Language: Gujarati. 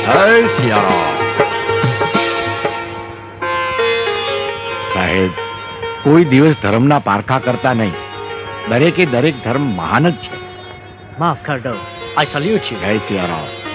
જય સિયારામ. સાહેબ, કોઈ દિવસ ધર્મના પારખા કરતા નહીં. દરેકે દરેક ધર્મ મહાન જ છે. માફ કર દો. આઈ સલ્યુટ યુ. જય સિયારામ.